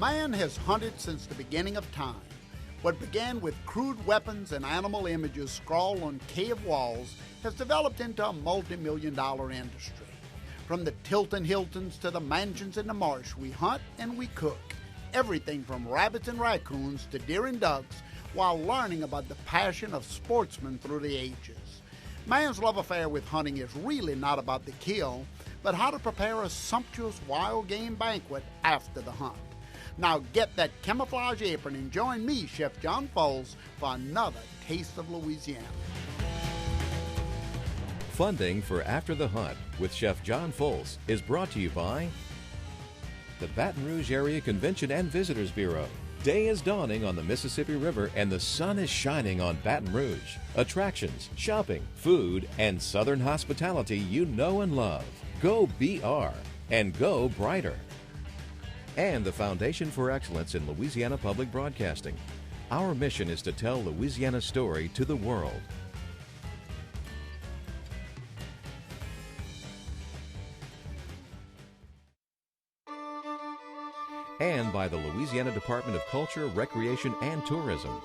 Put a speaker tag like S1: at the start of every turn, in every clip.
S1: Man has hunted since the beginning of time. What began with crude weapons and animal images scrawled on cave walls has developed into a multi-million-dollar industry. From the Tilton Hiltons to the mansions in the marsh, we hunt and we cook. Everything from rabbits and raccoons to deer and ducks, while learning about the passion of sportsmen through the ages. Man's love affair with hunting is really not about the kill, but how to prepare a sumptuous wild game banquet after the hunt. Now get that camouflage apron and join me, Chef John Folse, for another Taste of Louisiana.
S2: Funding for After the Hunt with Chef John Folse is brought to you by the Baton Rouge Area Convention and Visitors Bureau. Day is dawning on the Mississippi River and the sun is shining on Baton Rouge. Attractions, shopping, food, and Southern hospitality you know and love. Go BR and go brighter. And the Foundation for Excellence in Louisiana Public Broadcasting. Our mission is to tell Louisiana's story to the world. And by the Louisiana Department of Culture, Recreation, and Tourism.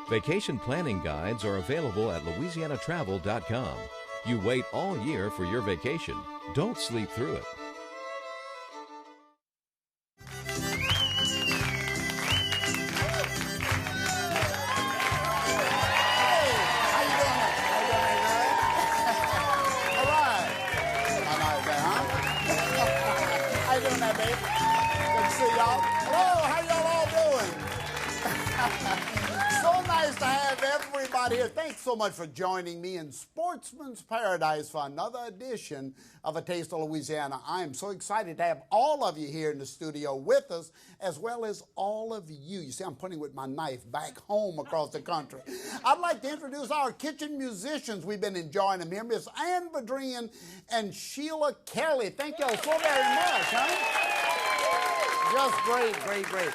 S2: Vacation planning guides are available at louisianatravel.com. You wait all year for your vacation. Don't sleep through it.
S1: Here. Thanks so much for joining me in Sportsman's Paradise for another edition of A Taste of Louisiana. I am so excited to have all of you here in the studio with us, as well as all of you. You see, I'm pointing with my knife back home across the country. I'd like to introduce our kitchen musicians. We've been enjoying them here. Miss Vidrine and Sheila Kelley. Thank y'all so very much, huh? Just great.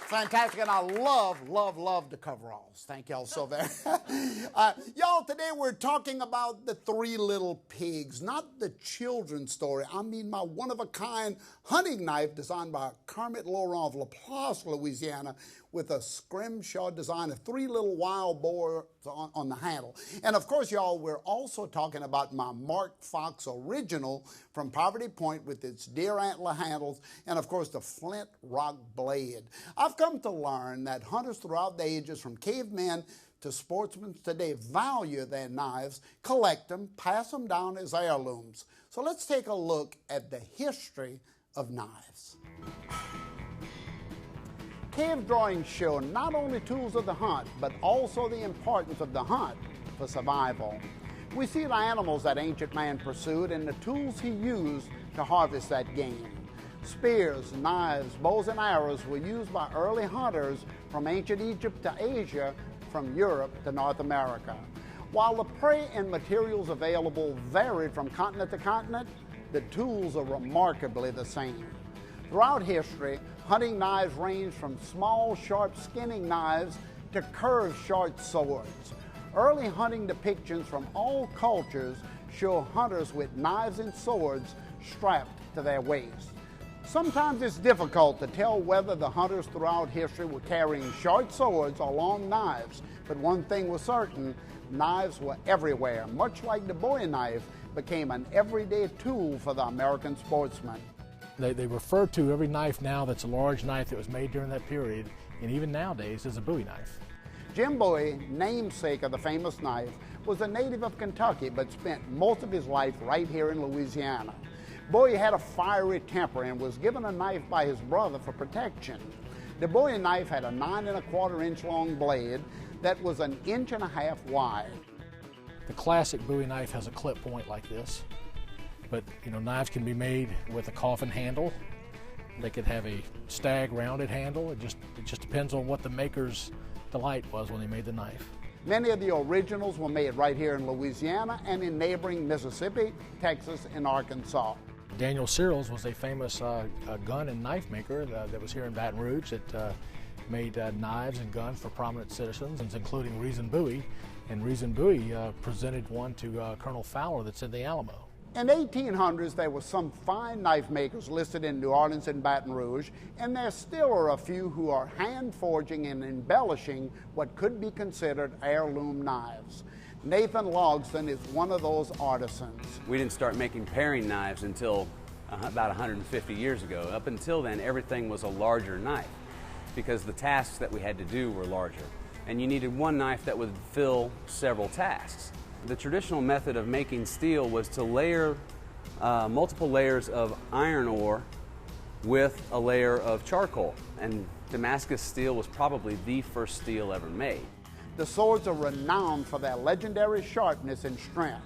S1: Fantastic, and I love the coveralls. Thank y'all so very much. Y'all, today we're talking about the Three Little Pigs, not the children's story. I mean my one-of-a-kind hunting knife designed by Kermit Laurent of LaPlace, Louisiana, with a scrimshaw design of three little wild boars on the handle. And of course, y'all, we're also talking about my Mark Fox original from Poverty Point with its deer antler handles and of course the flint rock blade. I've come to learn that hunters throughout the ages, from cavemen to sportsmen today, value their knives, collect them, pass them down as heirlooms. So let's take a look at the history of knives. Cave drawings show not only tools of the hunt, but also the importance of the hunt for survival. We see the animals that ancient man pursued and the tools he used to harvest that game. Spears, knives, bows, and arrows were used by early hunters from ancient Egypt to Asia, from Europe to North America. While the prey and materials available varied from continent to continent, the tools are remarkably the same. Throughout history, hunting knives range from small, sharp skinning knives to curved short swords. Early hunting depictions from all cultures show hunters with knives and swords strapped to their waists. Sometimes it's difficult to tell whether the hunters throughout history were carrying short swords or long knives, but one thing was certain: knives were everywhere, much like the Bowie knife became an everyday tool for the American sportsman.
S3: They refer to every knife now that's a large knife that was made during that period, and even nowadays, as a Bowie knife.
S1: Jim Bowie, namesake of the famous knife, was a native of Kentucky but spent most of his life right here in Louisiana. Bowie had a fiery temper and was given a knife by his brother for protection. The Bowie knife had a 9¼ inch long blade that was 1.5 inches wide.
S3: The classic Bowie knife has a clip point like this, but knives can be made with a coffin handle. They could have a stag rounded handle. It just depends on what the maker's delight was when they made the knife.
S1: Many of the originals were made right here in Louisiana and in neighboring Mississippi, Texas, and Arkansas.
S3: Daniel Searles was a famous gun and knife maker that was here in Baton Rouge that made knives and guns for prominent citizens, including Reason Bowie. And Reason Bowie presented one to Colonel Fowler that's in the Alamo.
S1: In the 1800s, there were some fine knife makers listed in New Orleans and Baton Rouge, and there still are a few who are hand forging and embellishing what could be considered heirloom knives. Nathan Logsdon is one of those artisans.
S4: We didn't start making paring knives until about 150 years ago. Up until then, everything was a larger knife because the tasks that we had to do were larger. And you needed one knife that would fill several tasks. The traditional method of making steel was to layer multiple layers of iron ore with a layer of charcoal. And Damascus steel was probably the first steel ever made.
S1: The swords are renowned for their legendary sharpness and strength.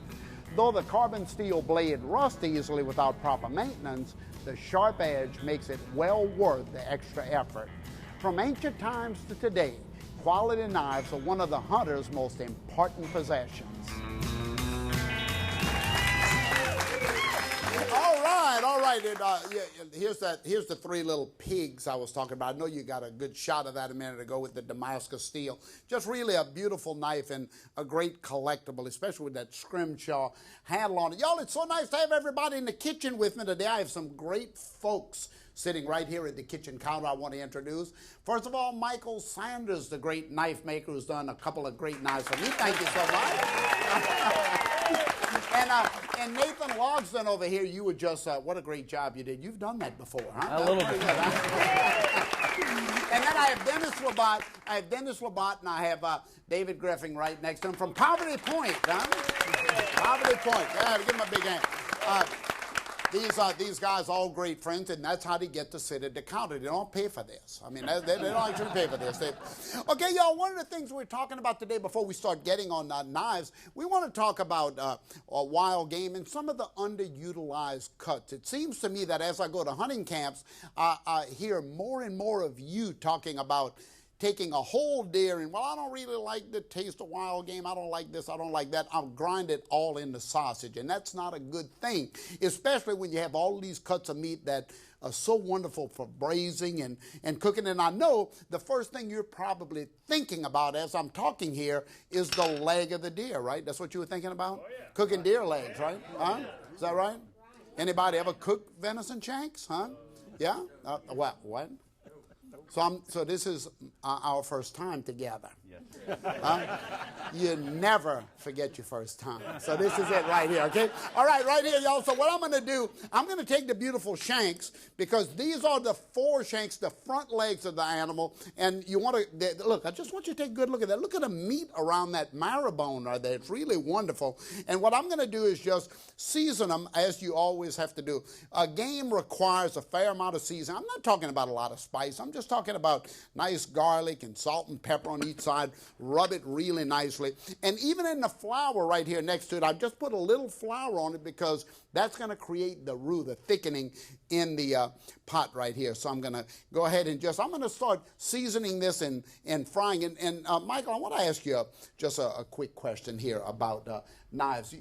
S1: Though the carbon steel blade rusts easily without proper maintenance, the sharp edge makes it well worth the extra effort. From ancient times to today, quality knives are one of the hunter's most important possessions. All right. Here's the three little pigs I was talking about. I know you got a good shot of that a minute ago with the Damascus steel. Just really a beautiful knife and a great collectible, especially with that scrimshaw handle on it. Y'all, it's so nice to have everybody in the kitchen with me today. I have some great folks sitting right here at the kitchen counter I want to introduce. First of all, Michael Sanders, the great knife maker who's done a couple of great knives for me. Thank you so much. And Nathan Logsdon over here, you were just, what a great job you did. You've done that before, huh?
S4: A little bit.
S1: And then I have Dennis LeBatt, and I have David Griffin right next to him from Poverty Point, huh? Poverty Point. Yeah, give him a big hand. These guys are all great friends, and that's how they get to sit at the counter. They don't pay for this. I mean, they don't actually pay for this. Okay, y'all, one of the things we're talking about today before we start getting on knives, we want to talk about wild game and some of the underutilized cuts. It seems to me that as I go to hunting camps, I hear more and more of you talking about taking a whole deer and, well, I don't really like the taste of wild game. I don't like this. I don't like that. I'll grind it all into sausage, and that's not a good thing, especially when you have all these cuts of meat that are so wonderful for braising and cooking. And I know the first thing you're probably thinking about as I'm talking here is the leg of the deer, right? That's what you were thinking about? Oh, yeah. Cooking deer legs, right? Huh? Is that right? Anybody ever cook venison shanks, huh? Yeah? What? So this is our first time together. Yes. You never forget your first time. So this is it right here, okay? All right, right here, y'all. So what I'm going to do, I'm going to take the beautiful shanks because these are the four shanks, the front legs of the animal. And you want to, look, I just want you to take a good look at that. Look at the meat around that marrow bone right there. It's really wonderful. And what I'm going to do is just season them as you always have to do. A game requires a fair amount of seasoning. I'm not talking about a lot of spice. I'm just talking about nice garlic and salt and pepper on each side. Rub it really nicely. And even in the flour right here next to it, I've just put a little flour on it because that's going to create the roux, the thickening in the pot right here. So I'm going to go ahead and I'm going to start seasoning this and frying it. And Michael, I want to ask you just a quick question here about knives.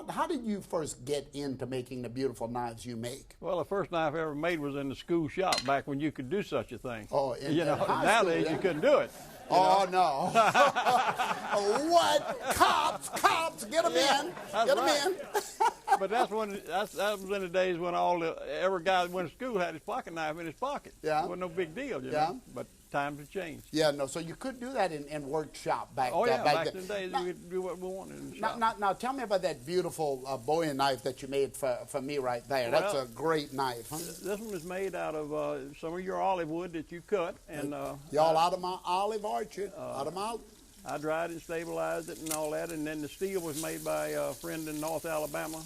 S1: How did you first get into making the beautiful knives you make?
S5: Well, the first knife I ever made was in the school shop back when you could do such a thing.
S1: Oh,
S5: nowadays you couldn't do it.
S1: Oh, no. What? Cops, get them in. Get them in.
S5: But that was in the days when every guy that went to school had his pocket knife in his pocket. Yeah. It wasn't no big deal, you know. But times have changed.
S1: Yeah, no, so you could do that in workshop back
S5: then. Oh, yeah, back
S1: then.
S5: in the days we could do what we wanted in the shop.
S1: Now, tell me about that beautiful Bowie knife that you made for me right there. That's a great knife, huh?
S5: This one is made out of some of your olive wood that you cut. And
S1: y'all out of my olive, aren't you? Out of my...
S5: I dried it, stabilized it, and all that, and then the steel was made by a friend in North Alabama.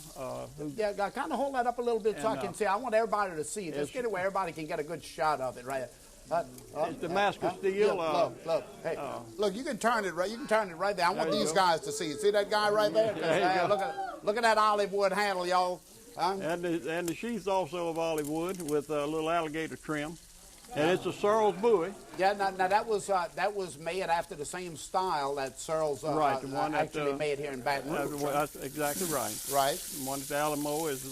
S1: Yeah, kind of hold that up a little bit so I can see. I want everybody to see it. Just get it where everybody can get a good shot of it, right?
S5: It's Damascus steel.
S1: Look, hey, look, you can turn it right. You can turn it right there. I want these guys to see it. See that guy right there? Look at that olive wood handle, y'all.
S5: And the sheath's also of olive wood with a little alligator trim. And it's a Searles buoy.
S1: Yeah, now that was made after the same style that Searles actually made here in Baton Rouge.
S5: That's exactly right.
S1: Right.
S5: The one at the Alamo is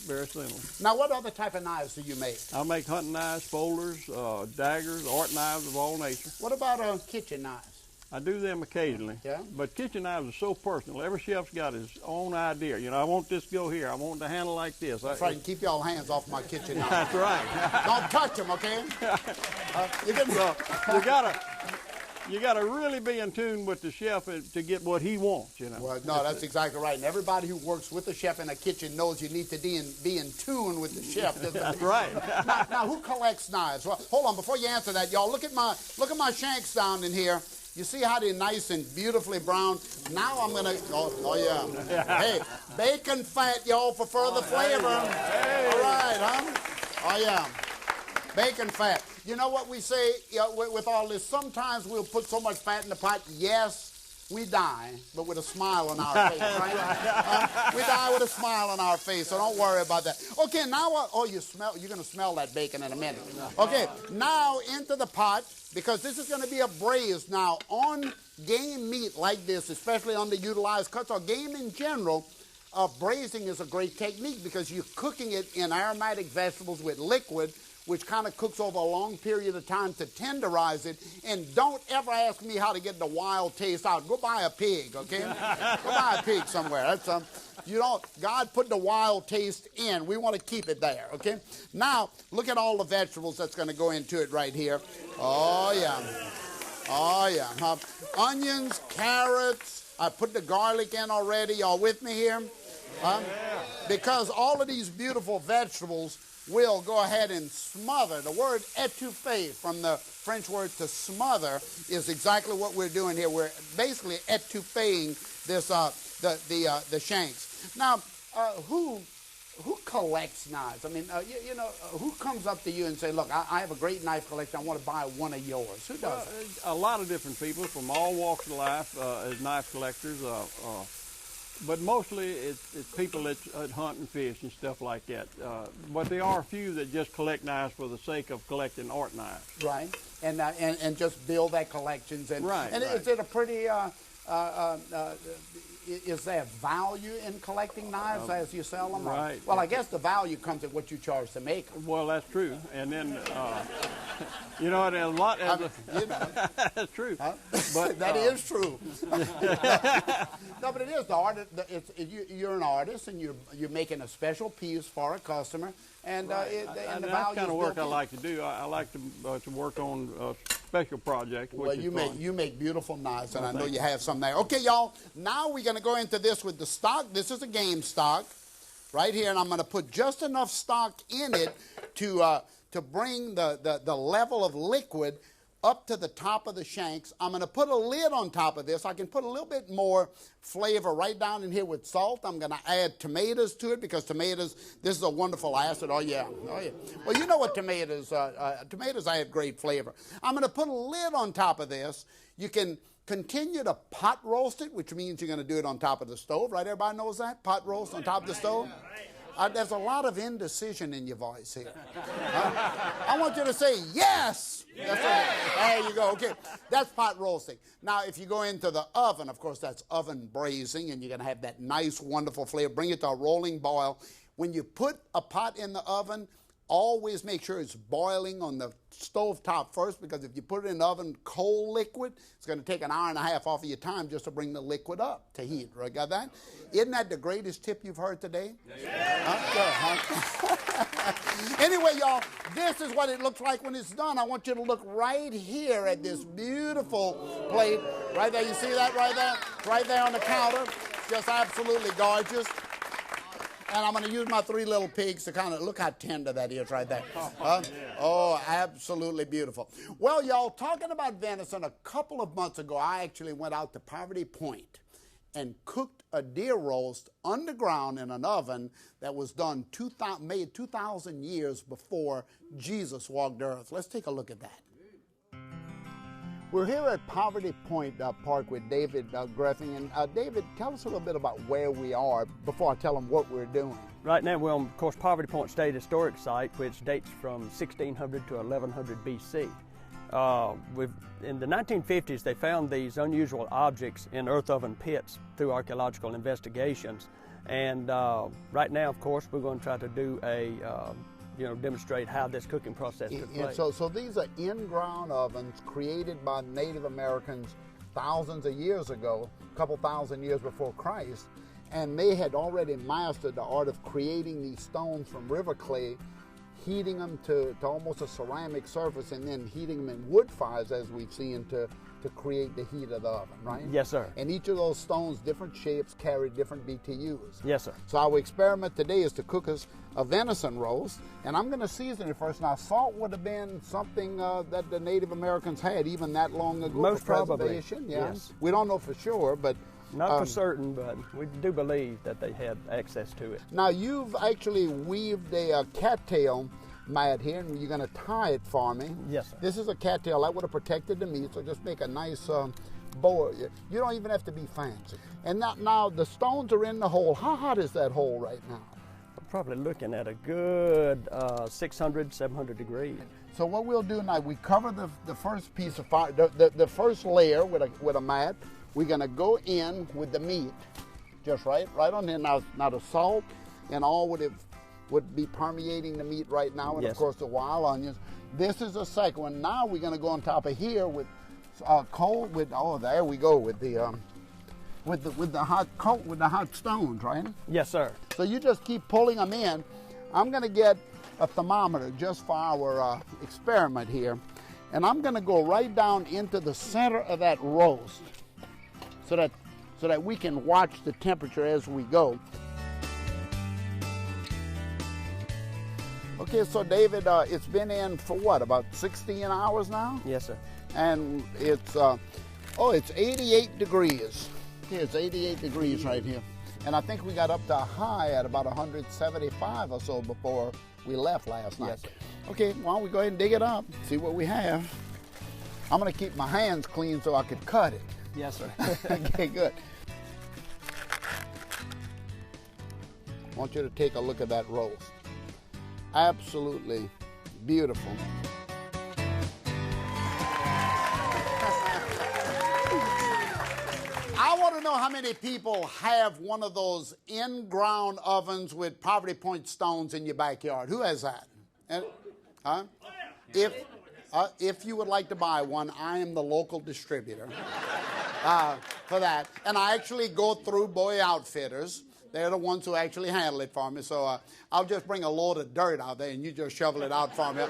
S5: very similar.
S1: Now, what other type of knives do you make?
S5: I make hunting knives, folders, daggers, art knives of all nature.
S1: What about kitchen knives?
S5: I do them occasionally.
S1: Yeah.
S5: But kitchen knives are so personal. Every chef's got his own idea. You know, I want this to go here. I want the handle like this.
S1: That's right. And keep y'all hands off my kitchen knife.
S5: That's right.
S1: Don't touch them, okay?
S5: You gotta really be in tune with the chef to get what he wants, you know.
S1: Well, no, that's exactly right. And everybody who works with a chef in a kitchen knows you need to be in tune with the chef.
S5: That's right.
S1: Now, who collects knives? Well, hold on, before you answer that, y'all, look at my shanks down in here. You see how they're nice and beautifully brown? Now I'm gonna, oh yeah. Hey, bacon fat, y'all, for further flavor. Hey. All right, huh? Oh yeah. Bacon fat. You know what we say with all this? Sometimes we'll put so much fat in the pot, yes, we die, but with a smile on our face, right? We die with a smile on our face, so don't worry about that. Okay, now what? Oh, you're going to smell that bacon in a minute. Okay, now into the pot, because this is going to be a braised. Now, on game meat like this, especially underutilized cuts or game in general, braising is a great technique because you're cooking it in aromatic vegetables with liquid, which kind of cooks over a long period of time to tenderize it. And don't ever ask me how to get the wild taste out. Go buy a pig, okay? Go buy a pig somewhere. That's God put the wild taste in. We want to keep it there, okay? Now, look at all the vegetables that's going to go into it right here. Oh, yeah. Oh, yeah. Onions, carrots. I put the garlic in already. Y'all with me here? Because all of these beautiful vegetables will go ahead and smother. The word étouffer, from the French word to smother, is exactly what we're doing here. We're basically étouffing this the shanks. Now, who collects knives? I mean, who comes up to you and say, look, I have a great knife collection. I want to buy one of yours. Who does it?
S5: A lot of different people from all walks of life as knife collectors. But mostly it's people that hunt and fish and stuff like that. But there are a few that just collect knives for the sake of collecting art knives.
S1: Right, and just build that collections. And,
S5: right.
S1: And
S5: right.
S1: Is it a pretty, is there value in collecting knives as you sell them?
S5: Right.
S1: Well, I guess the value comes at what you charge to make them.
S5: Well, that's true. And then, you know, there's a lot. That's true.
S1: Huh?
S5: But
S1: that is true. No, but it is the art. You're an artist, and you're making a special piece for a customer, and
S5: right.
S1: And the
S5: that's
S1: value
S5: kind of work I
S1: in.
S5: like to do. I like to work on special projects.
S1: Well, you make beautiful knives, and I know you have some there. Okay, y'all. Now we're going to go into this with the stock. This is a game stock, right here, and I'm going to put just enough stock in it to bring the level of liquid up to the top of the shanks. I'm going to put a lid on top of this. I can put a little bit more flavor right down in here with salt. I'm going to add tomatoes to it because tomatoes, this is a wonderful acid. Oh, yeah. Oh, yeah. Well, you know what tomatoes add great flavor. I'm going to put a lid on top of this. You can continue to pot roast it, which means you're going to do it on top of the stove, right? Everybody knows that? Pot roast on top of the stove? There's a lot of indecision in your voice here. I want you to say yes. There you go. Okay, that's pot roasting. Now, if you go into the oven, of course, that's oven braising, and you're going to have that nice, wonderful flavor. Bring it to a rolling boil. When you put a pot in the oven, always make sure it's boiling on the stove top first, because if you put it in the oven cold liquid, it's going to take an hour and a half off of your time just to bring the liquid up to heat. Right? Got that? Isn't that the greatest tip you've heard today? Yeah. Anyway, y'all, this is what it looks like when it's done. I want you to look right here at this beautiful plate. Right there, you see that right there? Right there on the counter. Just absolutely gorgeous. And I'm going to use my 3 little pigs to kind of look how tender that is right there. Oh, absolutely beautiful. Well, y'all, talking about venison, a couple of months ago, I actually went out to Poverty Point and cooked a deer roast underground in an oven that was done made 2,000 years before Jesus walked the earth. Let's take a look at that. We're here at Poverty Point Park with David Griffin. And David, tell us a little bit about where we are before I tell them what we're doing.
S6: Right now we're on, of course, Poverty Point State Historic Site, which dates from 1600 to 1100 BC. In the 1950s, they found these unusual objects in earth oven pits through archaeological investigations. And right now, of course, we're going to try to do a demonstrate how this cooking process took place.
S1: So these are in-ground ovens created by Native Americans thousands of years ago, a couple thousand years before Christ, and they had already mastered the art of creating these stones from river clay, heating them to almost a ceramic surface, and then heating them in wood fires, as we've seen, to create the heat of the oven, right?
S6: Yes, sir.
S1: And each of those stones, different shapes, carry different BTUs.
S6: Yes, sir.
S1: So our experiment today is to cook us a venison roast, and I'm going to season it first. Now, salt would have been something that the Native Americans had even that long ago.
S6: Most
S1: for
S6: probably.
S1: preservation. Yeah.
S6: Yes.
S1: We don't know for sure, but
S6: Not for certain, but we do believe that they had access to it.
S1: now you've actually weaved a cattail mat here, and you're going to tie it for me.
S6: Yes, sir.
S1: This is a cattail that would have protected the meat, so just make a nice bow. You don't even have to be fancy. And now the stones are in the hole. How hot is that hole right now?
S6: We're probably looking at a good 600, 700 degrees.
S1: So what we'll do now, we cover the first piece of fire, the first layer with a mat. We're going to go in with the meat, just right on in. Now the salt and all would be permeating the meat right now, and
S6: Yes.
S1: of course the wild onions. This is the second one. Now we're going to go on top of here with coal. There we go with the hot stones, right?
S6: Yes, sir.
S1: So you just keep pulling them in. I'm going to get a thermometer just for our experiment here, and I'm going to go right down into the center of that roast, so that we can watch the temperature as we go. Okay, so David, it's been in for what, about 16 hours now?
S6: Yes, sir.
S1: And it's 88 degrees. Okay, it's 88 degrees right here. And I think we got up to a high at about 175 or so before we left last night.
S6: Yes, sir.
S1: Okay, why don't we go ahead and dig it up, see what we have. I'm gonna keep my hands clean so I could cut it.
S6: Yes, sir.
S1: Okay, good. I want you to take a look at that roast. Absolutely beautiful. I want to know how many people have one of those in-ground ovens with poverty point stones in your backyard. Who has that? If you would like to buy one, I am the local distributor for that. And I actually go through Boy Outfitters. They're the ones who actually handle it for me. So I'll just bring a load of dirt out there and you just shovel it out for me.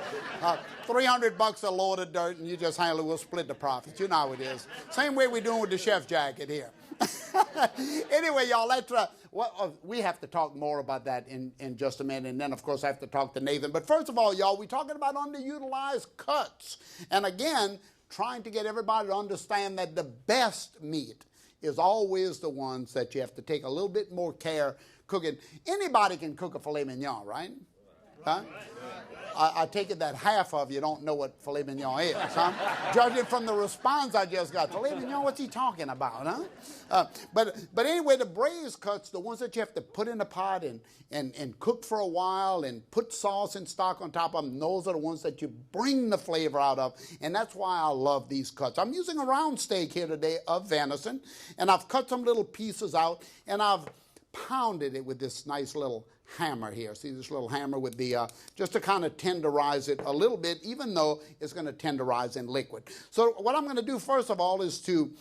S1: $300 a load of dirt and you just handle it. We'll split the profits. You know how it is. Same way we're doing with the chef jacket here. Anyway, y'all, we have to talk more about that in just a minute. And then, of course, I have to talk to Nathan. But first of all, y'all, we're talking about underutilized cuts. And again, trying to get everybody to understand that the best meat is always the ones that you have to take a little bit more care cooking. Anybody can cook a filet mignon, right? Huh? I take it that half of you don't know what filet mignon is, huh? Judging from the response I just got, filet mignon, what's he talking about, huh? But anyway, the braised cuts, the ones that you have to put in a pot and cook for a while and put sauce and stock on top of them, those are the ones that you bring the flavor out of, and that's why I love these cuts. I'm using a round steak here today of venison, and I've cut some little pieces out, and I've pounded it with this nice little hammer here. See this little hammer with the, just to kind of tenderize it a little bit, even though it's going to tenderize in liquid. So what I'm going to do first of all is to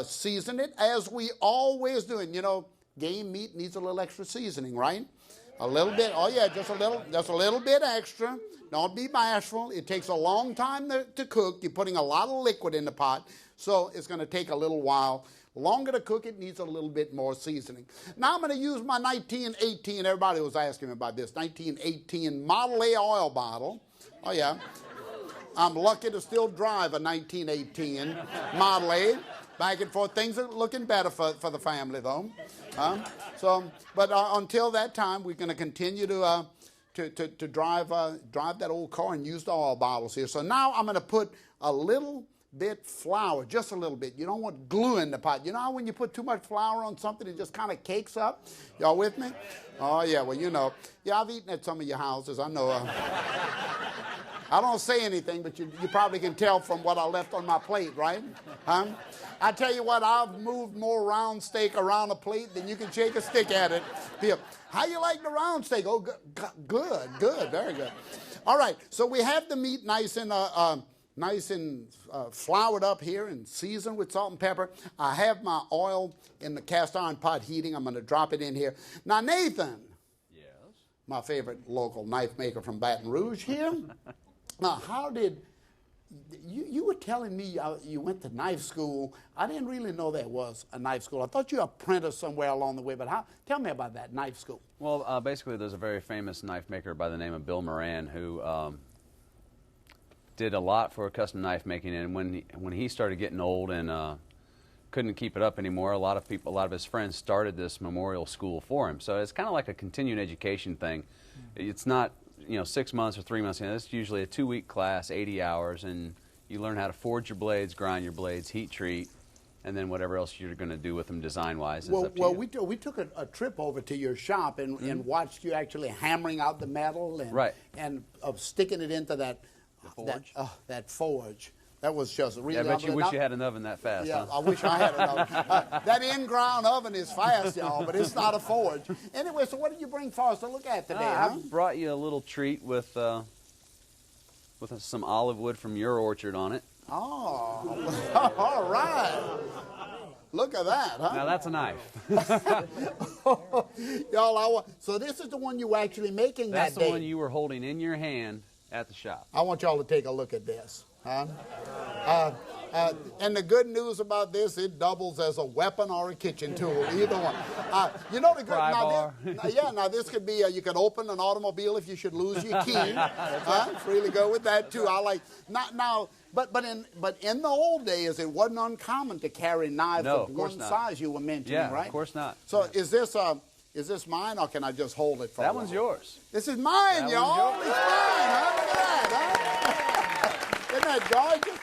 S1: season it as we always do. And you know, game meat needs a little extra seasoning, right? A little bit, oh yeah, just a little bit extra. Don't be bashful. It takes a long time to cook. You're putting a lot of liquid in the pot, so it's going to take a little while. Longer to cook, it needs a little bit more seasoning. Now I'm going to use my 1918, everybody was asking me about this, 1918 Model A oil bottle. Oh yeah, I'm lucky to still drive a 1918 Model A. Back and forth, things are looking better for the family though. But until that time, we're going to continue to drive that old car and use the oil bottles here. So now I'm going to put a little bit flour, just a little bit. You don't want glue in the pot. You know how when you put too much flour on something, it just kind of cakes up? Y'all with me? Oh, yeah, well, you know. Yeah, I've eaten at some of your houses. I know. I don't say anything, but you probably can tell from what I left on my plate, right? Huh? I tell you what, I've moved more round steak around a plate than you can shake a stick at it. How you like the round steak? Oh, good, very good. All right, so we have the meat nice and nice and floured up here and seasoned with salt and pepper. I have my oil in the cast iron pot heating. I'm going to drop it in here. Now, Nathan.
S4: Yes.
S1: My favorite local knife maker from Baton Rouge here. Now, how did you were telling me you went to knife school. I didn't really know there was a knife school. I thought you apprenticed somewhere along the way, but tell me about that knife school.
S4: Well, basically, there's a very famous knife maker by the name of Bill Moran who did a lot for custom knife making, and when he started getting old and couldn't keep it up anymore, a lot of his friends started this memorial school for him. So it's kind of like a continuing education thing. It's not 6 months or 3 months. It's usually a 2-week class, 80 hours, and you learn how to forge your blades, grind your blades, heat treat, and then whatever else you're going to do with them design-wise is up to you.
S1: We took a trip over to your shop and watched you actually hammering out the metal and sticking it into that forge. That forge. That was just really.
S4: Yeah, I bet you wish you had an oven that fast.
S1: Yeah,
S4: huh?
S1: I wish I had an oven. That in-ground oven is fast, y'all, but it's not a forge. Anyway, so what did you bring for us to look at today?
S4: I brought you a little treat with some olive wood from your orchard on it.
S1: Oh, all right. Look at that, huh?
S4: Now that's a knife.
S1: Y'all, so this is the one you were actually making
S4: That's
S1: that day.
S4: the one you were holding in your hand at the shop.
S1: I want y'all to take a look at this. And the good news about this, it doubles as a weapon or a kitchen tool, either one. The good now this could be you could open an automobile if you should lose your key. Really go with that too. I like but in the old days it wasn't uncommon to carry knives of one size you were mentioning, right?
S4: Of course not.
S1: So is this mine, or can I just hold it for
S4: that one's yours.
S1: This is mine, y'all. It's mine, huh? Look at that, huh? Isn't that gorgeous?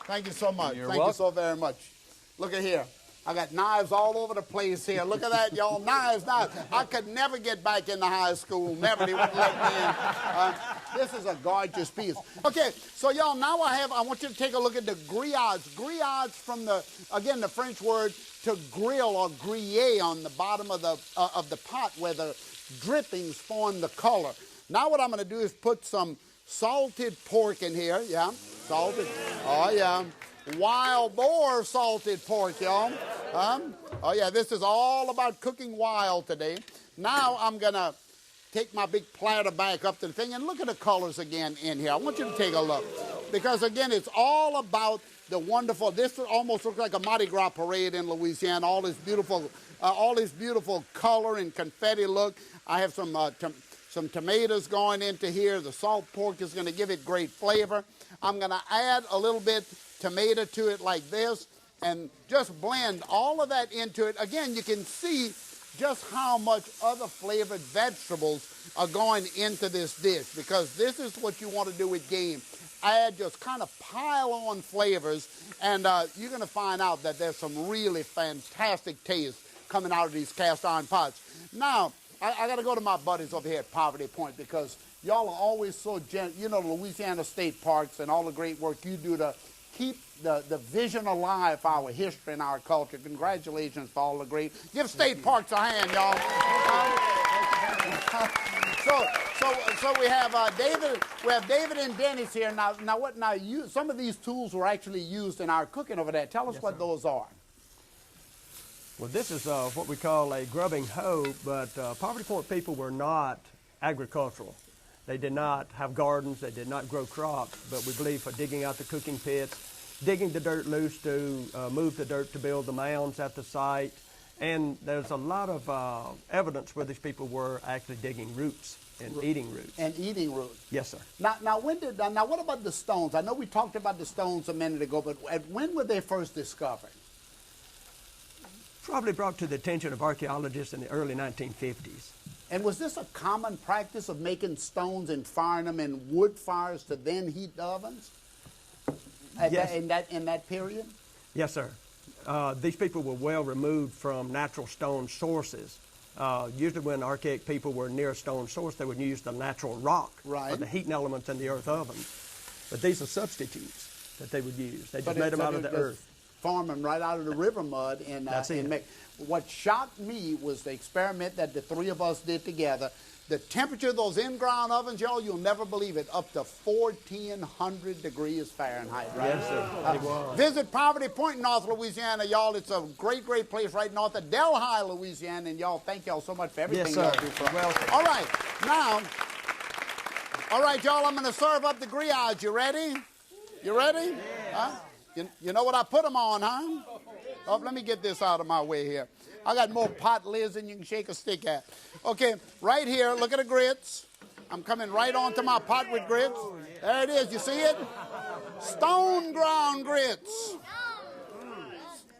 S1: Thank you so much. Thank you so very much. Look at here. I got knives all over the place here. Look at that, y'all. Knives. I could never get back into high school. Never. They wouldn't let me in. This is a gorgeous piece. Okay, so y'all, now I want you to take a look at the grillades. Grillades from the French word to grill or griller on the bottom of the pot where the drippings form the color. Now what I'm going to do is put some salted pork in here. Yeah, salted. Oh, yeah. Wild boar salted pork, y'all. Oh, yeah, this is all about cooking wild today. Now I'm going to take my big platter back up to the thing and look at the colors again in here. I want you to take a look. Because, again, it's all about the wonderful, this almost looks like a Mardi Gras parade in Louisiana, all this beautiful color and confetti look. I have some tomatoes going into here. The salt pork is going to give it great flavor. I'm going to add a little bit tomato to it like this and just blend all of that into it. Again, you can see just how much other flavored vegetables are going into this dish, because this is what you want to do with game. Add, just kind of pile on flavors, and you're going to find out that there's some really fantastic taste coming out of these cast iron pots. Now, I got to go to my buddies over here at Poverty Point, because y'all are always so Louisiana State Parks and all the great work you do to keep the vision alive for our history and our culture. Congratulations for all the great. Give State Parks a hand, y'all. So we have David. We have David and Dennis here. Now some of these tools were actually used in our cooking over there. Tell us what those are.
S6: Well, this is what we call a grubbing hoe, but Poverty Point people were not agricultural. They did not have gardens, they did not grow crops, but we believe for digging out the cooking pits, digging the dirt loose to move the dirt to build the mounds at the site, and there's a lot of evidence where these people were actually digging roots and eating roots.
S1: And eating roots.
S6: Yes, sir.
S1: Now what about the stones? I know we talked about the stones a minute ago, but when were they first discovered?
S6: Probably brought to the attention of archaeologists in the early 1950s.
S1: And was this a common practice of making stones and firing them in wood fires to then heat the ovens?
S6: Yes.
S1: In that period?
S6: Yes, sir. These people were well removed from natural stone sources. Usually when archaic people were near a stone source, they would use the natural rock for the heating elements in the earth oven. But these are substitutes that they would use. They just made them out of the earth.
S1: Farm them right out of the river mud. And,
S6: That's it.
S1: What shocked me was the experiment that the three of us did together. The temperature of those in-ground ovens, y'all, you'll never believe it, up to 1,400 degrees Fahrenheit, right?
S6: Yes, sir.
S1: Visit Poverty Point, North Louisiana, y'all. It's a great, great place right north of Delhi, Louisiana. And y'all, thank y'all so much for everything y'all do for us.
S6: Welcome.
S1: All right, now, all right, y'all, I'm going to serve up the grillades. You ready? You ready? Huh? You know what I put them on, huh? Oh, let me get this out of my way here. I got more pot lids than you can shake a stick at. Okay, right here, look at the grits. I'm coming right onto my pot with grits. There it is, you see it? Stone ground grits.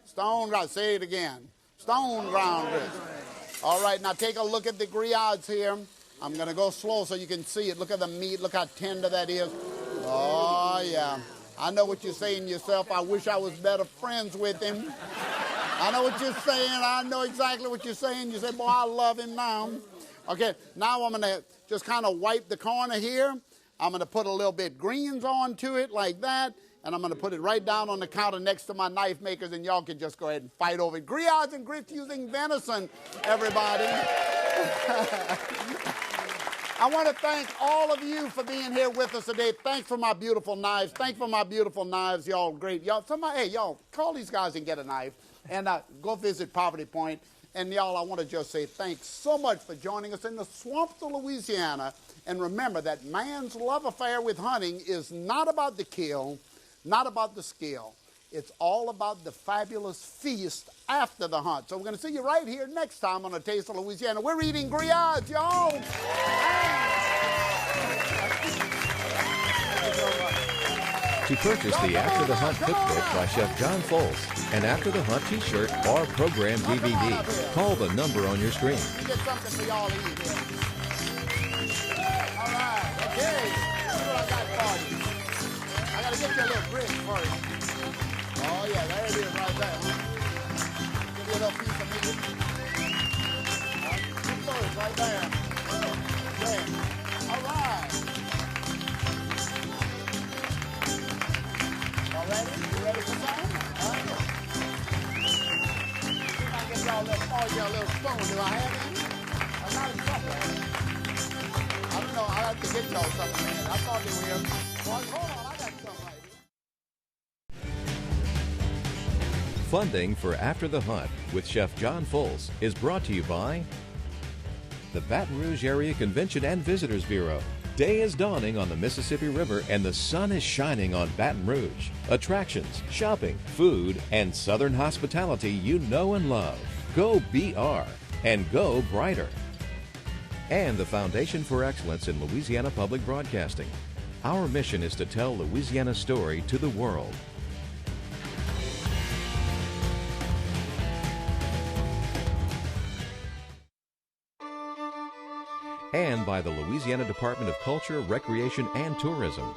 S1: Stone ground, say it again. Stone ground grits. All right, now take a look at the grillades here. I'm going to go slow so you can see it. Look at the meat, look how tender that is. Oh, yeah. I know what you're saying yourself. I wish I was better friends with him. I know what you're saying. I know exactly what you're saying. You say, boy, I love him now. Okay, now I'm going to just kind of wipe the corner here. I'm going to put a little bit greens onto it like that, and I'm going to put it right down on the counter next to my knife makers, and y'all can just go ahead and fight over it. Grillades and grits using venison, everybody. I want to thank all of you for being here with us today. Thanks for my beautiful knives. Thanks for my beautiful knives. Y'all great. Y'all, somebody, hey, y'all, call these guys and get a knife. And go visit Poverty Point. And y'all, I want to just say thanks so much for joining us in the swamps of Louisiana. And remember that man's love affair with hunting is not about the kill, not about the skill. It's all about the fabulous feast after the hunt. So we're going to see you right here next time on A Taste of Louisiana. We're eating grillades, y'all.
S2: To purchase the After the Hunt cookbook by Chef John Folse and After the Hunt t-shirt or program DVD, call the number on your screen.
S1: Let me get something for y'all to eat here. All right, okay. Here's what I got for you. I got to get you a little grits first. Oh, yeah, there it is right there, huh? Give you a little piece of meat. First, right there. Okay. All right. Y'all ready? You ready for some? All right. See if I can get y'all a little spoon. Do I have any? I'm not in trouble. I don't know. I have to get y'all something, man. I thought they were here. Well, hold on. I got something right here.
S2: Funding for After the Hunt with Chef John Folse is brought to you by the Baton Rouge Area Convention and Visitors Bureau. Day is dawning on the Mississippi River and the sun is shining on Baton Rouge. Attractions, shopping, food, and Southern hospitality you know and love. Go BR and go brighter. And the Foundation for Excellence in Louisiana Public Broadcasting. Our mission is to tell Louisiana's story to the world. And by the Louisiana Department of Culture, Recreation, and Tourism.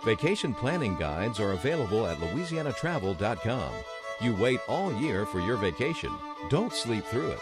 S2: Vacation planning guides are available at louisianatravel.com. You wait all year for your vacation. Don't sleep through it.